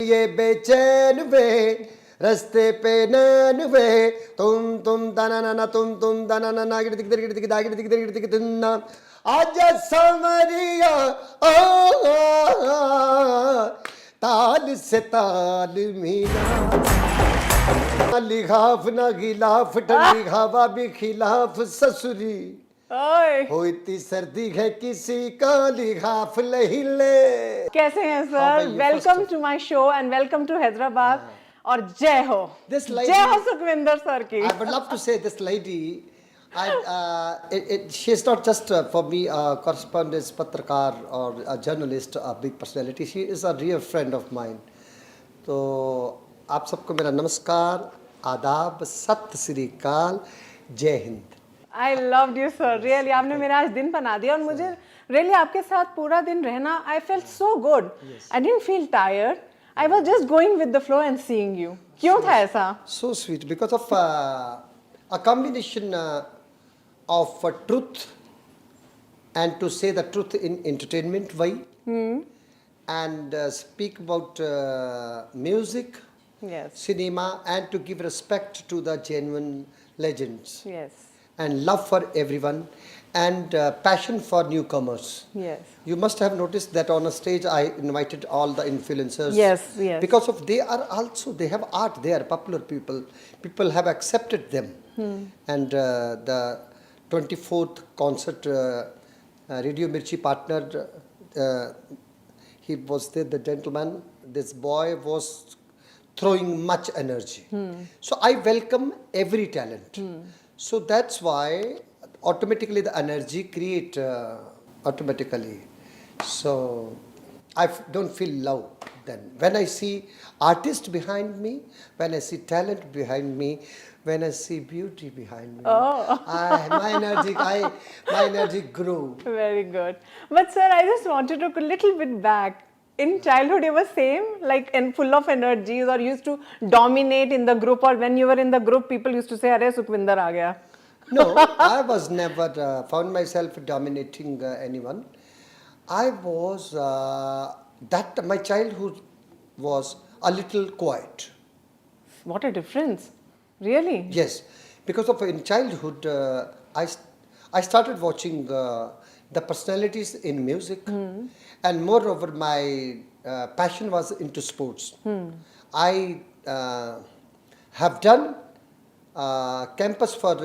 ये बेचैन वे रस्ते पे नैन वे तुम दना तुम दना गिड़ दिख गिड़ दिख दागिड़ दिख गिड़ दिख दिन्ना आजा समरिया ताल से ताल मिला लिखाफ ना गिलाफ ठंडी हवा भी खिलाफ ससुरी ओए हो इतनी सर्दी है किसी का लिखाफ नहीं ले। कैसे हैं हाँ सर? भाई, welcome to my show and welcome to Hyderabad और जय हो This lady- जय हो सुखविंदर सर की। I would love to say this lady, she's not just for me a correspondent, patrakar or a journalist, a big personality. She is a real friend of mine. तो आप सबको मेरा नमस्कार, आदाब, सत श्री अकाल, जय Hind. I loved you sir, really आपने मेरा आज दिन बना दिया और मुझे रियली आपके साथ पूरा दिन रहना I felt so good. I didn't feel tired, I was just going with the flow and seeing you. क्यों था ऐसा? So sweet because of a combination of truth and to say the truth in entertainment way and speak about music, Yes, cinema and to give respect to the genuine legends yes, and love for everyone and passion for newcomers. yes, You must have noticed that on a stage I invited all the influencers. Yes, yes. Because of they are also, they have art, they are popular people. People have accepted them. And the 24th concert, Radio Mirchi partner, he was there, the gentleman, this boy was throwing much energy. So I welcome every talent. So that's why automatically the energy create automatically. So I don't feel low then. When I see artist behind me, when I see talent behind me, when I see beauty behind me, my energy grew. very good. But sir, I just wanted to go a little bit back. In childhood, you were same, like and full of energies, or used to dominate in the group, or when you were in the group, people used to say, "Arey Sukhvinder aa gaya." No, I was never found myself dominating anyone. I was that my childhood was a little quiet. What a difference, really. Yes, because of in childhood I started watching the personalities in music, and moreover my passion was into sports. I have done campus for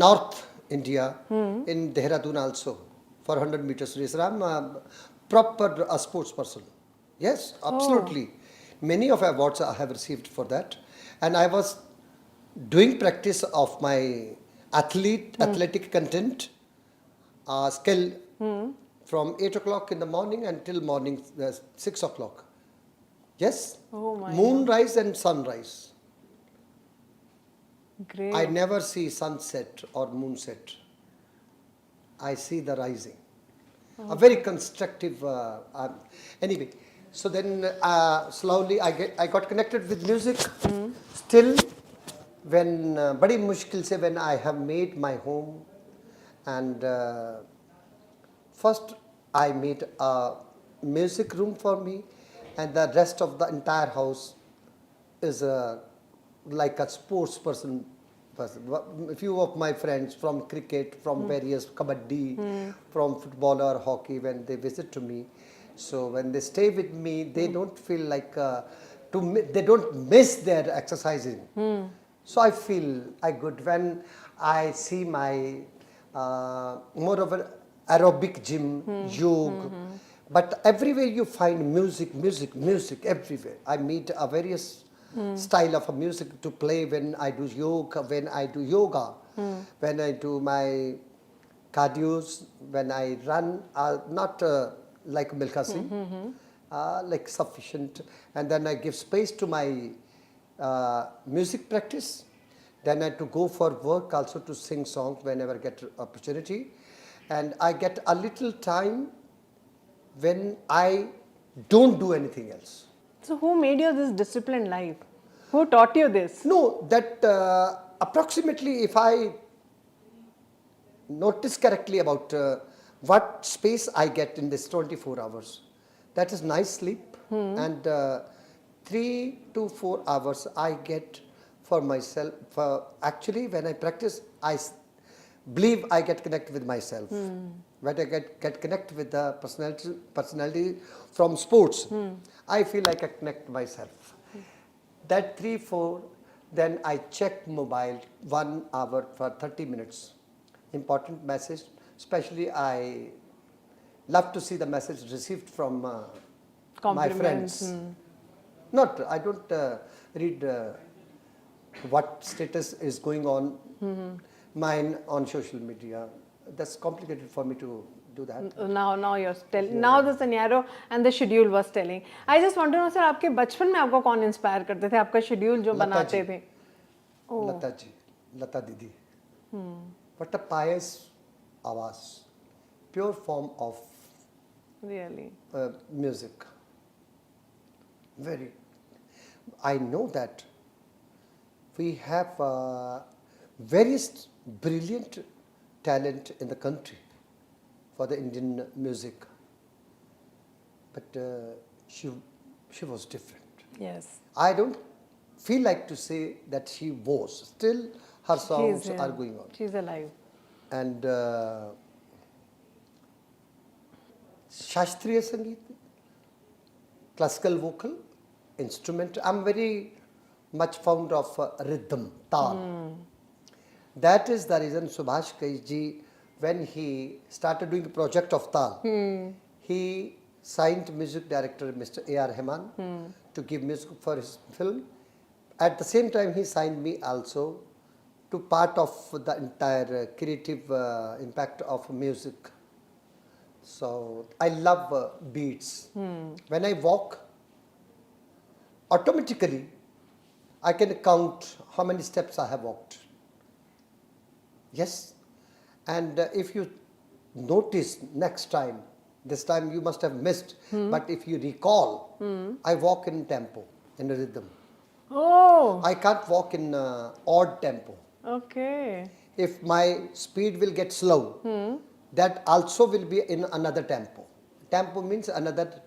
North India in Dehradun also for 100 meters race. I'm a proper sports person. Yes, absolutely. Many of awards I have received for that, and I was doing practice of my athletic content skill from 8 o'clock in the morning until morning 6 o'clock. Yes, Oh my moonrise and sunrise. Great. I never see sunset or moonset. I see the rising. A very constructive. Anyway, so then slowly I got connected with music. Still, when badi mushkil se when I have made my home, and first I made a music room for me, and the rest of the entire house is like a sports person. A few of my friends from cricket, from various kabaddi, from football or hockey, when they visit to me, so when they stay with me, they don't feel like they don't miss their exercising. So I feel I good when I see my moreover aerobic gym, yoga. But everywhere you find music everywhere. I meet a various style of music to play when I do yoga, when when I do my cardios, when I run, not like Milkha Singh, like sufficient. And then I give space to my music practice. Then I have to go for work also to sing songs whenever I get opportunity. And I get a little time when I don't do anything else. So who made you this disciplined life? Who taught you this? No, that approximately if I notice correctly about what space I get in this 24 hours. That is nice sleep, and 3 to 4 hours I get for myself. Actually, when I practice, I believe I get connected with myself. When I get connected with the personality from sports, I feel like I connect myself. That 3, 4, then I check mobile 1 hour for 30 minutes. Important message, especially I love to see the message received from my Compliments, friends. Not, I don't read what status is going on mine on social media. That's complicated for me to do that. Now you're telling. Now the scenario and the schedule was telling. I just want to know, sir, आपके बचपन में आपको कौन inspire करते थे? आपका schedule जो बनाते थे? लता जी, लता दीदी. What a pious आवाज, pure form of Really. music. Very. I know that we have very brilliant talent in the country for the Indian music, but she was different. Yes. I don't feel like to say that she was. Still, her songs are going on. She's alive. And Shastriya Sangeet, classical vocal, instrument. I'm very much fond of rhythm, tal. That is the reason Subhash Kais ji, when he started doing a project of tal, he signed music director Mr. A.R. Rahman to give music for his film. At the same time, he signed me also to part of the entire creative impact of music. So I love beats. When I walk, automatically I can count how many steps I have walked. Yes, and if you notice next time, this time you must have missed, but if you recall, I walk in tempo, in a rhythm. Oh. I can't walk in odd tempo. Okay. If my speed will get slow, that also will be in another tempo. Tempo means another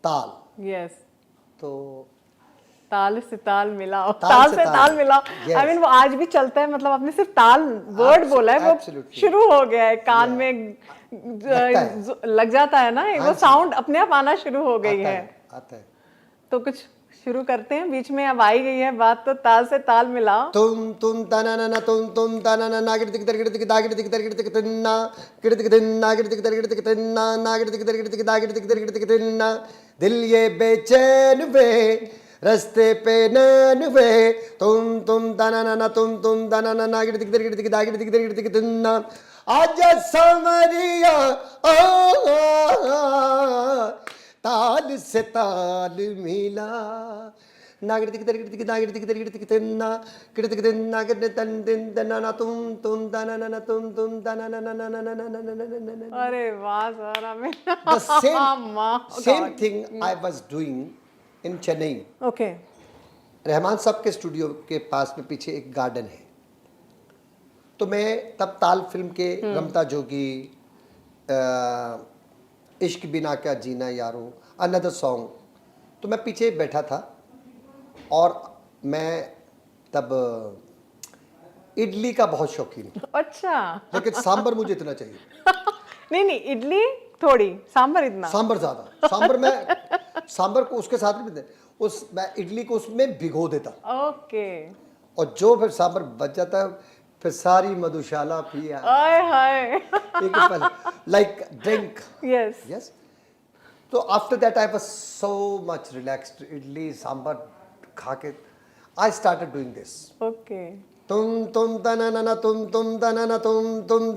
tal. Yes. So ताल से ताल मिलाओ, ताल ताल से से ताल। ताल मिलाओ। Yes. I mean वो आज भी चलता है, मतलब आपने सिर्फ ताल वर्ड बोला है, वो Absolutely. शुरू हो गया है कान में लगता है। लग जाता है ना, वो साउंड अपने आप आना शुरू हो गई है। आता है। तो कुछ शुरू करते हैं, बीच में अब आई गई है बात, तो ताल से ताल मिलाओ। तुम ताना तुम ताना ना गिर दिक दर गिर दिक दागिर दिक दर गिर दिक तिन्ना गिर दिक तिन्ना गिर दिक दर गिर दिक तिन्ना ना गिर दिक दर गिर दिक दागिर दिक दर गिर दिक तिन्ना दिल ये बेचैन वे रस्ते पे नैन वे तुम ताना ना तुम ताना ना गिर दिक दर गिर दिक दागिर दिक दर गिर दिक तिन्ना आजा समरिया ताल से ताल मिला नागिर दिक दर गिर दिक दागिर दिक दर गिर दिक तिन्ना गिर दिक तिन्ना गिर तन दिन तना ना तुम ताना ना तुम ताना ना ना ना ना ना ना ना ना ना। अरे वाह सर, हमें The same thing I was doing in Chennai. Okay. Rahman साहब के स्टूडियो के पास में पीछे एक गार्डन है, तो मैं तब ताल फिल्म के रमता जोगी, इश्क बिना क्या जीना यारो, अनदर सॉन्ग, तो मैं पीछे बैठा था और मैं तब इडली का बहुत शौकीन हूँ, अच्छा। लेकिन सांभर मुझे इतना चाहिए। नहीं इडली थोड़ी, सांभर इतना। सांभर ज्यादा, सांभर को उसके साथ नहीं देते, मैं इडली को उसमें भिगो देता ओके। और जो फिर सांभर बच जाता है फिर सारी मधुशाला पिया, आय हाय। like drink. Yes. Yes. So after that I was so much relaxed. Idli, sambar खा के I started doing this. Okay. तुम तनाना तुम तनाना तुम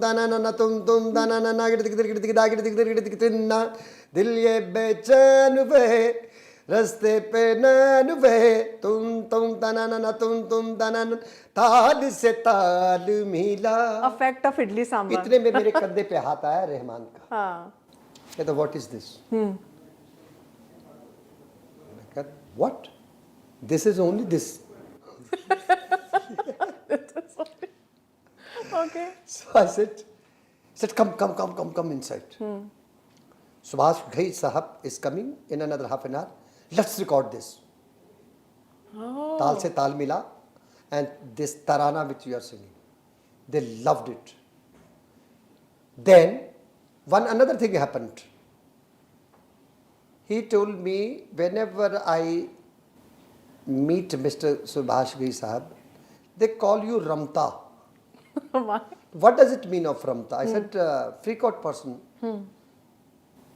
तनाना तुम तनाना गिर दिक गिर दिक दागिर दिक गिर दिक तिन्ना दिल ये बेचैन वे रस्ते पे नैन वे तुम तनाना तुम तनाना ताल से ताल मिला। Effect of idli sambar. इतने में मेरे कंधे पे हाथ आया रहमान का। हाँ। कहता what is this? What? This is only this. Okay. So I said, Said, come inside. Subhash Ghai Sahab is coming in another half an hour. Let's record this. Oh. Taal se taal mila, and this tarana which you are singing. They loved it. Then, another thing happened. He told me, whenever I meet Mr. Subhash Ghai Sahab, they call you Ramta. Why? What does it mean of Ramta? I said, freak out person.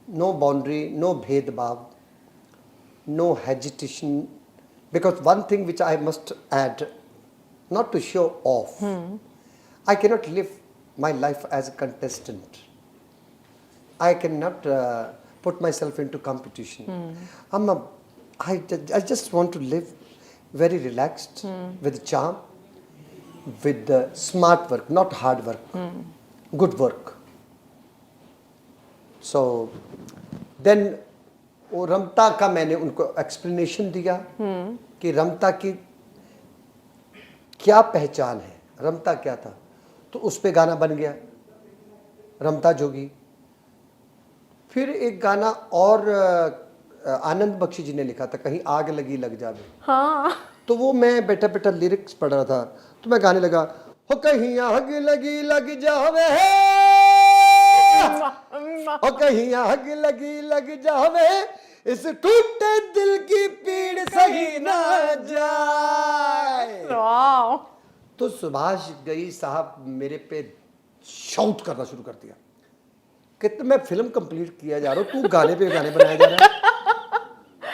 No boundary, no bhedbhav, no hesitation. Because one thing which I must add, not to show off, I cannot live my life as a contestant. I cannot put myself into competition. I just want to live very relaxed, with charm, with smart work, not hard work, good work. So then वो रमता का मैंने उनको explanation दिया कि रमता की क्या पहचान है, रमता क्या था, तो उस पे गाना बन गया रमता जोगी। फिर एक गाना और आनंद बख्शी जी ने लिखा था, कहीं आग लगी लग जावे। हाँ। तो वो मैं बैठा बैठा लिरिक्स पढ़ रहा था, तो मैं गाने लगा, हो कहीं आग लगी लग जावे, हो कहीं आग लगी लग जावे, इस टूटे दिल की पीड़ सही ना जाए। वाह। तो सुभाष घई साहब मेरे पे शाउट करना शुरू कर दिया कि मैं फिल्म कंप्लीट किया जा रहा हूँ, तू गाने पे गाने बनाया जा रहा है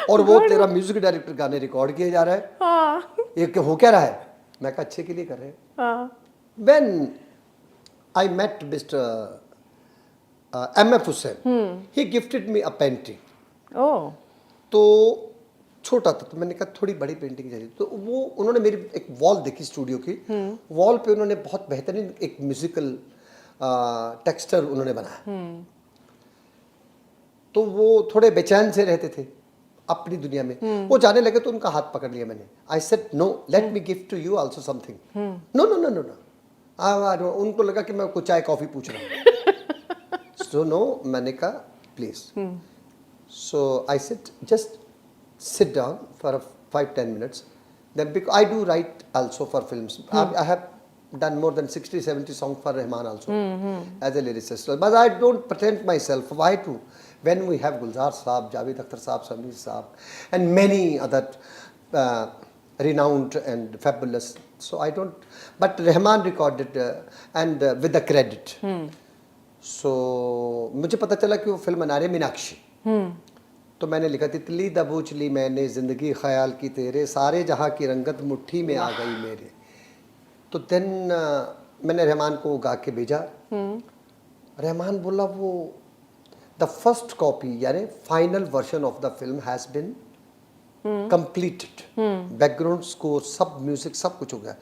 और वो तेरा म्यूजिक डायरेक्टर गाने रिकॉर्ड किया जा रहा है। हाँ। ये हो क्या रहा है? मैं कहा अच्छे के लिए कर रहे हैं। हाँ। When I met Mr. M.F. Hussain, he gifted me a painting. Oh. तो छोटा था, तो मैंने कहा थोड़ी बड़ी पेंटिंग चाहिए। तो वो उन्होंने मेरी एक वॉल देखी स्टूडियो की, वॉल पे उन्होंने बहुत बेहतरीन एक म्यूजिकल टेक्सचर उन्होंने बनाया। तो वो थोड़े बेचैन से रहते थे अपनी दुनिया में। वो जाने लगे तो उनका हाथ पकड़ लिया मैंने। I said no, let me give to you also something. No no no no no. उनको लगा कि मैं कुछ चाय कॉफी पूछ रहा हूँ। सो नो, मैंने कहा please. So I said just sit down for 5-10 minutes. Then because I do write also for films. I have done more than 60-70 songs for Rahman also as a lyricist. But I don't pretend myself. Why to? When we have Gulzar Saab, Javed Akhtar Saab, Samir Saab, and many other renowned and fabulous. So I don't. But Rahman recorded and with the credit. So मुझे पता चला कि वो film बना रहे मीनाक्षी। तो मैंने लिखा, तितली दबोच ली मैंने जिंदगी ख्याल की तेरे, सारे जहाँ की रंगत मुट्ठी में आ गई मेरे। तो देन मैंने रहमान को गा के भेजा। रहमान बोला वो द फर्स्ट कॉपी यानी final version of the film has been completed, background score सब म्यूजिक सब कुछ हो गया।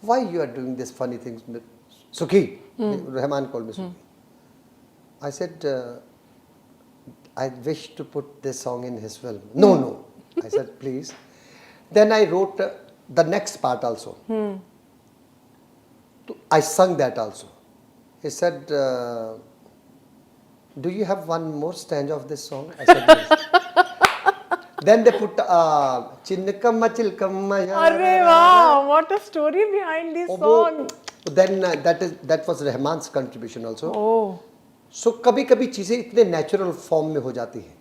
Why you are doing this funny things Sukhi? Rahman called me Sukhi. I said I wish to put this song in his film. No, no. I said, please. Then I wrote the next part also. I sung that also. He said, do you have one more stanza of this song? I said, yes. Then they put Chinnakamma Chilkamma. Arre wow, what a story behind this song. Then that was Rahman's contribution also. Oh. सो कभी कभी चीज़ें इतने natural form में हो जाती हैं।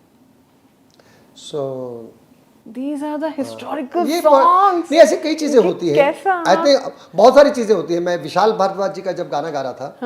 सो These are the historical ये songs. नहीं, ऐसी कई चीज़ें होती हैं। कैसा? आई थिंक बहुत सारी चीज़ें होती हैं। मैं विशाल भारद्वाज जी का जब गाना गा रहा था